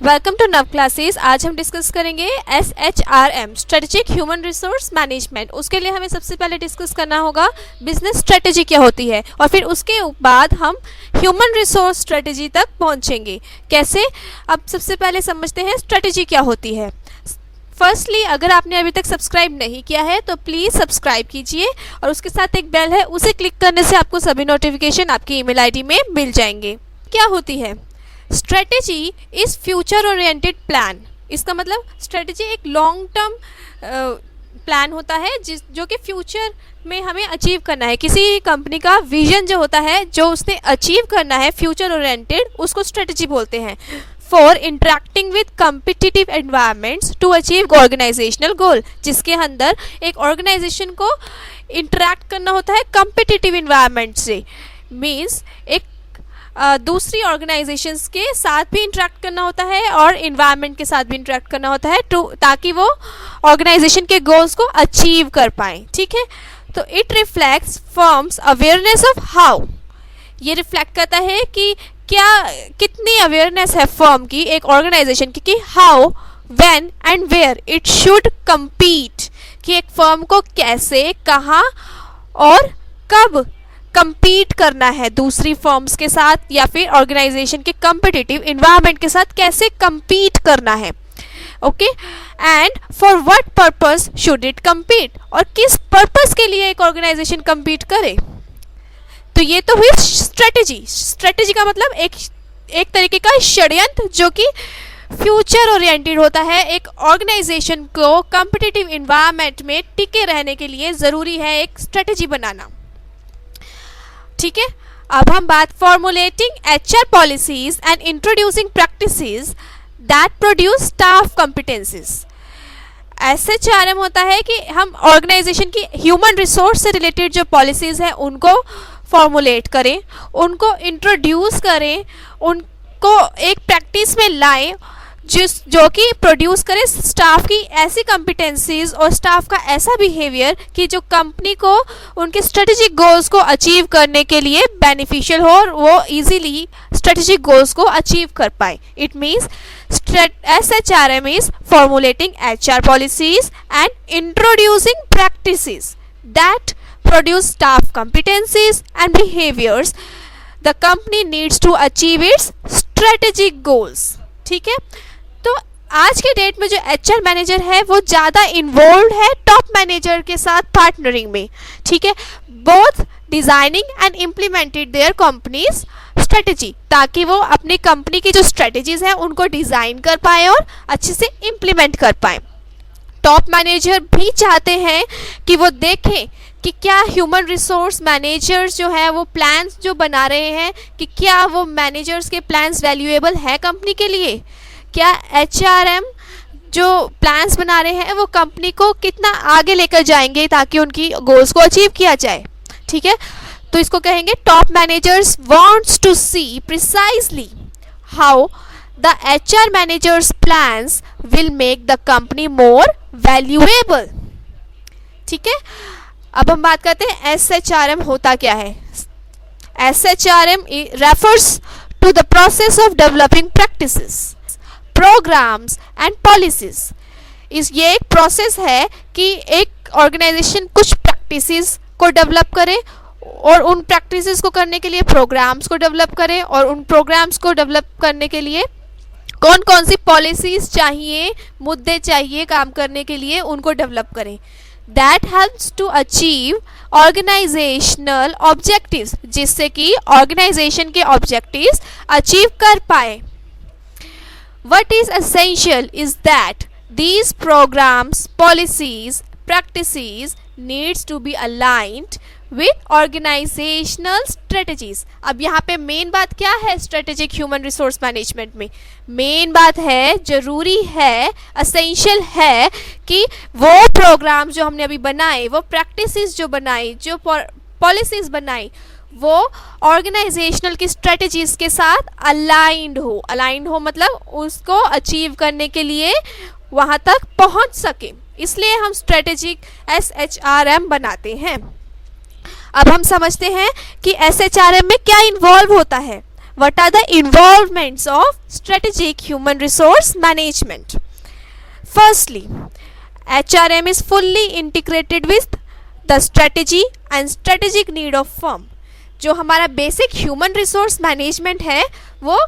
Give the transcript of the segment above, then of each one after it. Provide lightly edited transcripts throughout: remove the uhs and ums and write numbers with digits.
Welcome to नव classes. आज हम डिस्कस करेंगे SHRM strategic human resource management. उसके लिए हमें सबसे पहले डिस्कस करना होगा बिजनेस स्ट्रेटेजी क्या होती है और फिर उसके बाद हम ह्यूमन रिसोर्स स्ट्रेटेजी तक पहुंचेंगे। कैसे? अब सबसे पहले समझते हैं स्ट्रेटेजी क्या होती है। फर्स्टली, अगर आपने अभी तक सब्सक्राइब नहीं किया है तो प्लीज़ सब्सक्राइब कीजिए और उसके साथ एक बेल है, उसे क्लिक करने से आपको सभी नोटिफिकेशन आपकी ईमेल आईडी में मिल जाएंगे। क्या होती है strategy? Is future oriented plan. इसका मतलब स्ट्रेटेजी एक लॉन्ग टर्म प्लान होता है जो कि फ्यूचर में हमें अचीव करना है। किसी कंपनी का विजन जो होता है, जो उसने अचीव करना है फ्यूचर ओरिएंटेड, उसको स्ट्रेटेजी बोलते हैं। For interacting with competitive environments to achieve organizational goal, जिसके अंदर एक ऑर्गेनाइजेशन को इंटरेक्ट करना होता है कम्पिटिटिव एनवायरमेंट से। मीन्स एक दूसरी ऑर्गेनाइजेशंस के साथ भी इंटरेक्ट करना होता है और इन्वायरमेंट के साथ भी इंटरेक्ट करना होता है ताकि वो ऑर्गेनाइजेशन के गोल्स को अचीव कर पाए। ठीक है, तो it reflects firms awareness of how. ये रिफ्लेक्ट करता है कि कितनी अवेयरनेस है फर्म की, एक ऑर्गेनाइजेशन की, कि how, when and where it should compete, कि एक फर्म को कैसे, कहाँ और कब कम्पीट करना है दूसरी फर्म्स के साथ, या फिर ऑर्गेनाइजेशन के कम्पिटिटिव इन्वायरमेंट के साथ कैसे कम्पीट करना है। Okay, and for what purpose should it compete, और किस पर्पस के लिए एक ऑर्गेनाइजेशन कम्पीट करे। तो ये तो हुई स्ट्रेटेजी। स्ट्रेटेजी का मतलब एक तरीके का षड्यंत्र जो कि फ्यूचर ओरिएंटेड होता है। एक ऑर्गेनाइजेशन को कम्पिटिटिव इन्वायरमेंट में टिके रहने के लिए ज़रूरी है एक स्ट्रेटेजी बनाना। ठीक है, अब हम बात formulating HR policies and introducing practices that produce staff competencies. SHRM होता है कि हम ऑर्गेनाइजेशन की ह्यूमन रिसोर्स से रिलेटेड जो पॉलिसीज हैं उनको फॉर्मुलेट करें, उनको इंट्रोड्यूस करें, उनको एक प्रैक्टिस में लाएं जो कि प्रोड्यूस करे स्टाफ की ऐसी कॉम्पिटेंसीज और स्टाफ का ऐसा बिहेवियर कि जो कंपनी को उनके स्ट्रेटेजिक गोल्स को अचीव करने के लिए बेनिफिशियल हो और वो इजीली स्ट्रेटेजिक गोल्स को अचीव कर पाए। It means SHRM is formulating HR policies and introducing practices that produce staff competencies and behaviors the company needs to achieve its strategic goals। ठीक है, तो आज के डेट में जो HR मैनेजर है वो ज़्यादा इन्वॉल्व है टॉप मैनेजर के साथ पार्टनरिंग में। ठीक है, both designing and implemented their companies strategy, ताकि वो अपनी कंपनी की जो स्ट्रेटेजीज हैं उनको डिज़ाइन कर पाए और अच्छे से इम्प्लीमेंट कर पाए। टॉप मैनेजर भी चाहते हैं कि वो देखें कि क्या ह्यूमन रिसोर्स मैनेजर्स जो है वो प्लान्स जो बना रहे हैं कि क्या वो मैनेजर्स के प्लान्स वैल्यूएबल है कंपनी के लिए, क्या HRM जो प्लान्स बना रहे हैं वो कंपनी को कितना आगे लेकर जाएंगे ताकि उनकी गोल्स को अचीव किया जाए। ठीक है, तो इसको कहेंगे top managers wants to see precisely how the HR managers plans will make the company more valuable. ठीक है, अब हम बात करते हैं SHRM होता क्या है। SHRM refers to the process of developing practices, programs and policies। ये एक प्रोसेस है कि एक ऑर्गेनाइजेशन कुछ प्रैक्टिसेस को डेवलप करे और उन प्रैक्टिसेस को करने के लिए प्रोग्राम्स को डेवलप करे और उन प्रोग्राम्स को डेवलप करने के लिए कौन कौन सी पॉलिसीज चाहिए, मुद्दे चाहिए काम करने के लिए, उनको डेवलप करें। That helps to achieve organizational objectives, जिससे कि ऑर्गेनाइजेशन के ऑब्जेक्टिव्स अचीव कर पाए। What is essential is that these programs, policies, practices needs to be aligned with organizational strategies। अब यहाँ पे मेन बात क्या है स्ट्रेटेजिक ह्यूमन रिसोर्स मैनेजमेंट में? मेन बात है, जरूरी है, असेंशियल है कि वो प्रोग्राम जो हमने अभी बनाए, वो प्रैक्टिसेस जो बनाई, जो पॉलिसीज बनाई, वो ऑर्गेनाइजेशनल की स्ट्रेटजीज के साथ अलाइंड हो मतलब उसको अचीव करने के लिए वहाँ तक पहुँच सके। इसलिए हम स्ट्रेटेजिक SHRM बनाते हैं। अब हम समझते हैं कि SHRM में क्या इन्वॉल्व होता है। What are the involvements of strategic human resource management? Firstly, HRM is fully integrated with the strategy and strategic need of firm. जो हमारा बेसिक ह्यूमन रिसोर्स मैनेजमेंट है वो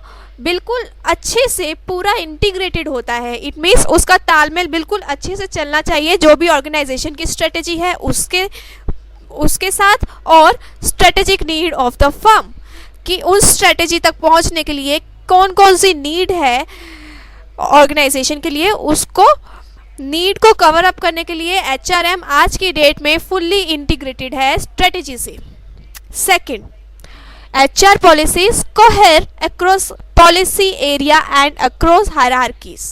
बिल्कुल अच्छे से पूरा इंटीग्रेटेड होता है. इट मीन्स उसका तालमेल बिल्कुल अच्छे से चलना चाहिए जो भी ऑर्गेनाइजेशन की स्ट्रेटेजी है उसके साथ, और strategic need of the firm कि उस स्ट्रेटेजी तक पहुंचने के लिए कौन कौन सी नीड है ऑर्गेनाइजेशन के लिए, उसको नीड को कवर अप करने के लिए HRM आज की डेट में फुल्ली इंटीग्रेटेड है स्ट्रेटेजी से. Second, HR policies cohere across policy area and across hierarchies.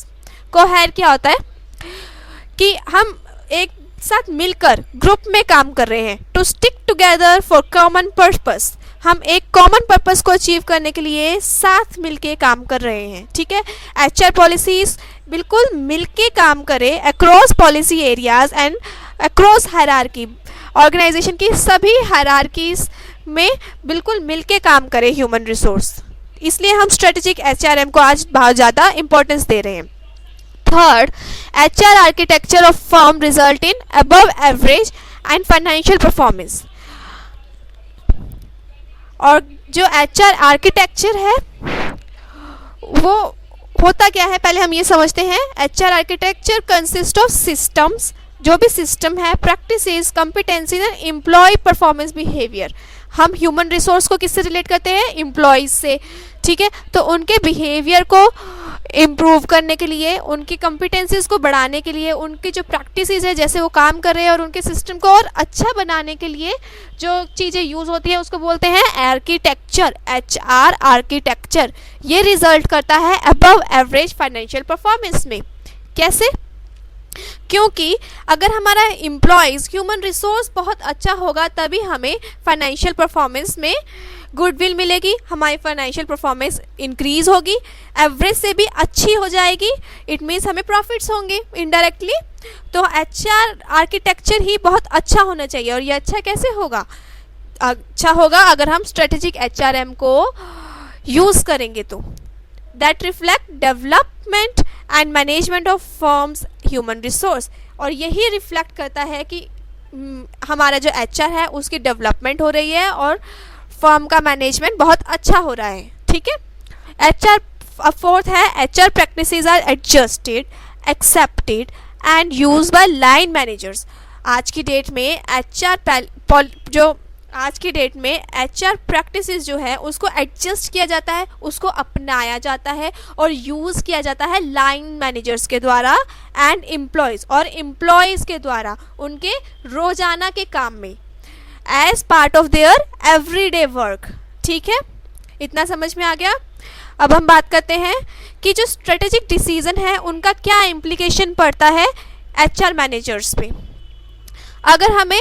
Cohere क्या होता है कि हम एक साथ मिलकर ग्रुप में काम कर रहे हैं. To stick together for common purpose, हम एक कॉमन पर्पस को अचीव करने के लिए साथ मिलके काम कर रहे हैं. ठीक है, HR पॉलिसीज बिल्कुल मिलके काम करे across policy areas and across hierarchy. Organization की सभी हायरार्कीज में बिल्कुल मिलके काम करे ह्यूमन रिसोर्स. इसलिए हम स्ट्रेटेजिक HRM को आज बहुत ज़्यादा इंपॉर्टेंस दे रहे हैं. Third, HR architecture of firm result in above average and financial performance. और जो HR आर्किटेक्चर है वो होता क्या है, पहले हम ये समझते हैं. HR architecture consist of systems, जो भी सिस्टम है, practices, competencies and employ performance behaviour. हम ह्यूमन रिसोर्स को किससे रिलेट करते हैं? एम्प्लॉयज से. ठीक है, तो उनके बिहेवियर को इम्प्रूव करने के लिए, उनकी कॉम्पिटेंसीज को बढ़ाने के लिए, उनकी जो प्रैक्टिसेस है जैसे वो काम कर रहे हैं और उनके सिस्टम को और अच्छा बनाने के लिए जो चीज़ें यूज़ होती है उसको बोलते हैं आर्किटेक्चर. HR आर्किटेक्चर ये रिजल्ट करता है अबव एवरेज फाइनेंशियल परफॉर्मेंस में. कैसे? क्योंकि अगर हमारा एम्प्लॉयज़ ह्यूमन रिसोर्स बहुत अच्छा होगा तभी हमें फाइनेंशियल परफॉर्मेंस में गुडविल मिलेगी, हमारी फाइनेंशियल परफॉर्मेंस इंक्रीज होगी, एवरेज से भी अच्छी हो जाएगी. इट मीन्स हमें प्रॉफिट्स होंगे इनडायरेक्टली. तो HR आर्किटेक्चर ही बहुत अच्छा होना चाहिए. और ये अच्छा कैसे होगा? अच्छा होगा अगर हम स्ट्रेटेजिक HRM को यूज़ करेंगे तो. That reflect development and management of firms human resource. और यही रिफ्लेक्ट करता है कि हमारा जो HR है उसकी डेवलपमेंट हो रही है और फर्म का मैनेजमेंट बहुत अच्छा हो रहा है. ठीक है. HR फोर्थ है HR practices are adjusted, accepted and used by line managers. आज की डेट में HR प्रैक्टिसेस जो है उसको एडजस्ट किया जाता है, उसको अपनाया जाता है और यूज़ किया जाता है लाइन मैनेजर्स के द्वारा एंड एम्प्लॉयज़ के द्वारा उनके रोज़ाना के काम में as part of their everyday work. ठीक है, इतना समझ में आ गया. अब हम बात करते हैं कि जो स्ट्रेटेजिक डिसीजन है उनका क्या इम्प्लीकेशन पड़ता है HR मैनेजर्स पे. अगर हमें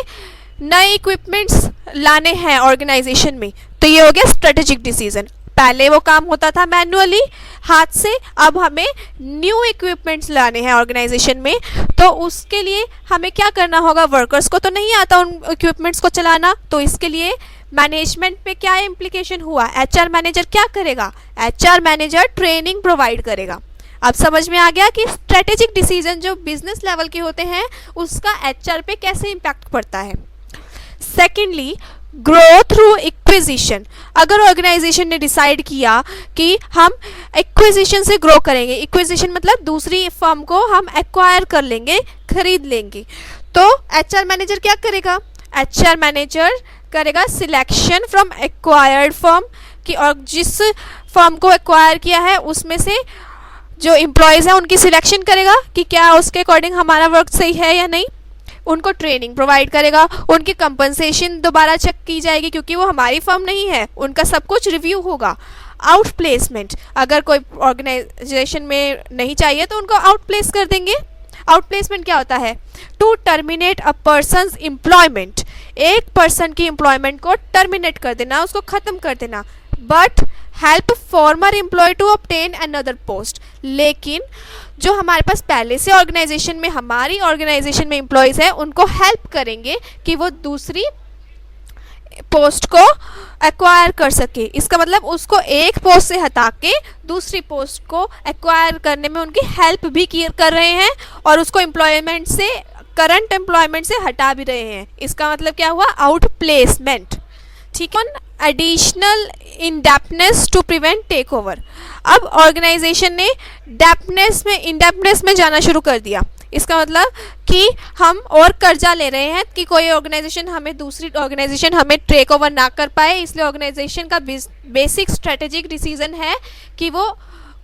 नए इक्विपमेंट्स लाने हैं ऑर्गेनाइजेशन में तो ये हो गया स्ट्रेटेजिक डिसीजन. पहले वो काम होता था मैन्युअली हाथ से, अब हमें न्यू इक्विपमेंट्स लाने हैं ऑर्गेनाइजेशन में तो उसके लिए हमें क्या करना होगा? वर्कर्स को तो नहीं आता उन इक्विपमेंट्स को चलाना, तो इसके लिए मैनेजमेंट पे क्या इम्प्लीकेशन हुआ? HR मैनेजर क्या करेगा? HR मैनेजर ट्रेनिंग प्रोवाइड करेगा. अब समझ में आ गया कि स्ट्रेटेजिक डिसीजन जो बिजनेस लेवल के होते हैं उसका HR पे कैसे इम्पैक्ट पड़ता है. Secondly, grow through acquisition. अगर ऑर्गेनाइजेशन ने डिसाइड किया कि हम एक्विजिशन से ग्रो करेंगे, एक्विजिशन मतलब दूसरी फर्म को हम एक्वायर कर लेंगे, खरीद लेंगे, तो HR मैनेजर क्या करेगा? HR मैनेजर करेगा सिलेक्शन फ्रॉम एक्वायर्ड फर्म कि और जिस फर्म को एक्वायर किया है उसमें से जो एम्प्लॉयज़ हैं उनकी सिलेक्शन करेगा कि क्या उसके अकॉर्डिंग हमारा वर्क सही है या नहीं. उनको ट्रेनिंग प्रोवाइड करेगा, उनकी कंपनसेशन दोबारा चेक की जाएगी क्योंकि वो हमारी फर्म नहीं है, उनका सब कुछ रिव्यू होगा. आउट प्लेसमेंट, अगर कोई ऑर्गेनाइजेशन में नहीं चाहिए तो उनको आउट प्लेस कर देंगे. आउट प्लेसमेंट क्या होता है? To terminate a person's employment. एक पर्सन की एम्प्लॉयमेंट को टर्मिनेट कर देना, उसको ख़त्म कर देना. But help former employ to obtain another post. लेकिन जो हमारे पास पहले से हमारी ऑर्गेनाइजेशन में एम्प्लॉयज़ हैं उनको हेल्प करेंगे कि वो दूसरी पोस्ट को एक्वायर कर सके। इसका मतलब उसको एक पोस्ट से हटा के दूसरी पोस्ट को एक्वायर करने में उनकी हेल्प भी कर रहे हैं और उसको एम्प्लॉयमेंट से, करंट एम्प्लॉयमेंट से हटा भी रहे हैं। इसका मतलब क्या हुआ? Out placement. ठीक है। Additional in depthness to prevent take over. अब ऑर्गेनाइजेशन ने डेप्थनेस में, इन डेप्थनेस में जाना शुरू कर दिया। इसका मतलब कि हम और कर्जा ले रहे हैं कि कोई ऑर्गेनाइजेशन हमें, दूसरी ऑर्गेनाइजेशन हमें टेक ओवर ना कर पाए, इसलिए ऑर्गेनाइजेशन का बेसिक स्ट्रेटेजिक डिसीजन है कि वो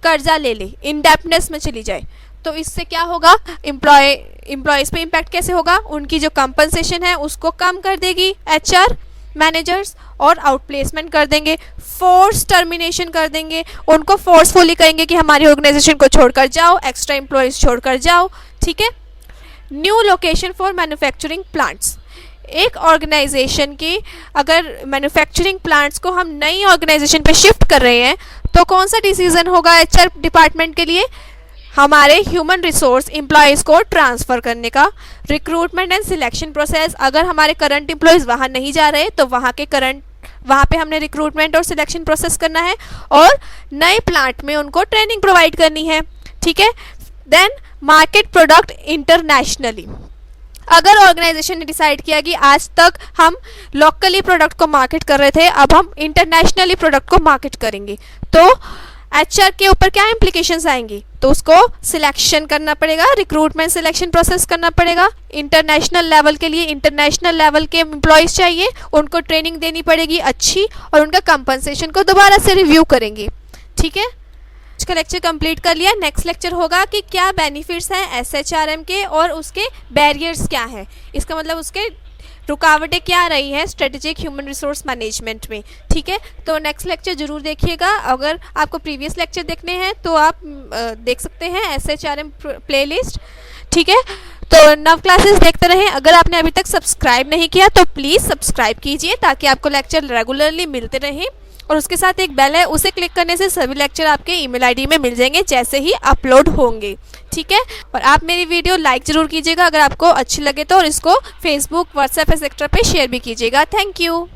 कर्जा ले ले, इन डेप्थनेस में चली जाए। तो इससे क्या होगा? एम्प्लॉयज़ पे इम्पैक्ट कैसे होगा? उनकी जो कंपनसेशन है उसको कम कर देगी एचआर मैनेजर्स और आउटप्लेसमेंट कर देंगे, फोर्स टर्मिनेशन कर देंगे, उनको फोर्सफुली कहेंगे कि हमारी ऑर्गेनाइजेशन को छोड़कर जाओ, एक्स्ट्रा एम्प्लॉयज़ छोड़कर जाओ। ठीक है। New location for manufacturing plants. एक ऑर्गेनाइजेशन की अगर मैन्युफैक्चरिंग प्लांट्स को हम नई ऑर्गेनाइजेशन पे शिफ्ट कर रहे हैं तो कौन सा डिसीजन होगा एचआर डिपार्टमेंट के लिए? हमारे ह्यूमन रिसोर्स एम्प्लॉयज़ को ट्रांसफ़र करने का। रिक्रूटमेंट एंड सिलेक्शन प्रोसेस, अगर हमारे करंट एम्प्लॉयज़ वहाँ नहीं जा रहे तो वहाँ पे हमने रिक्रूटमेंट और सिलेक्शन प्रोसेस करना है और नए प्लांट में उनको ट्रेनिंग प्रोवाइड करनी है। ठीक है। Then market product internationally. अगर ऑर्गेनाइजेशन ने डिसाइड किया कि आज तक हम लोकली प्रोडक्ट को मार्केट कर रहे थे, अब हम इंटरनेशनली प्रोडक्ट को मार्केट करेंगे, तो एचआर के ऊपर क्या इम्प्लीकेशंस आएंगी? तो उसको सिलेक्शन करना पड़ेगा, रिक्रूटमेंट सिलेक्शन प्रोसेस करना पड़ेगा। इंटरनेशनल लेवल के लिए इंटरनेशनल लेवल के एम्प्लॉयज़ चाहिए, उनको ट्रेनिंग देनी पड़ेगी अच्छी, और उनका कंपनसेशन को दोबारा से रिव्यू करेंगे। ठीक है। आज का लेक्चर कंप्लीट कर लिया। नेक्स्ट लेक्चर होगा कि क्या बेनिफिट्स हैं एसएचआरएम के और उसके बैरियर्स क्या हैं। इसका मतलब उसके रुकावटें क्या रही हैं स्ट्रेटेजिक ह्यूमन रिसोर्स मैनेजमेंट में। ठीक है। तो नेक्स्ट लेक्चर ज़रूर देखिएगा। अगर आपको प्रीवियस लेक्चर देखने हैं तो आप देख सकते हैं एसएचआरएम प्लेलिस्ट। ठीक है। तो नव क्लासेस देखते रहें। अगर आपने अभी तक सब्सक्राइब नहीं किया तो प्लीज़ सब्सक्राइब कीजिए ताकि आपको लेक्चर रेगुलरली मिलते रहें, और उसके साथ एक बेल है, उसे क्लिक करने से सभी लेक्चर आपके ईमेल आईडी में मिल जाएंगे जैसे ही अपलोड होंगे। ठीक है। और आप मेरी वीडियो लाइक ज़रूर कीजिएगा अगर आपको अच्छी लगे तो, और इसको फेसबुक, व्हाट्सएप एक्सेट्रा पे शेयर भी कीजिएगा। Thank you.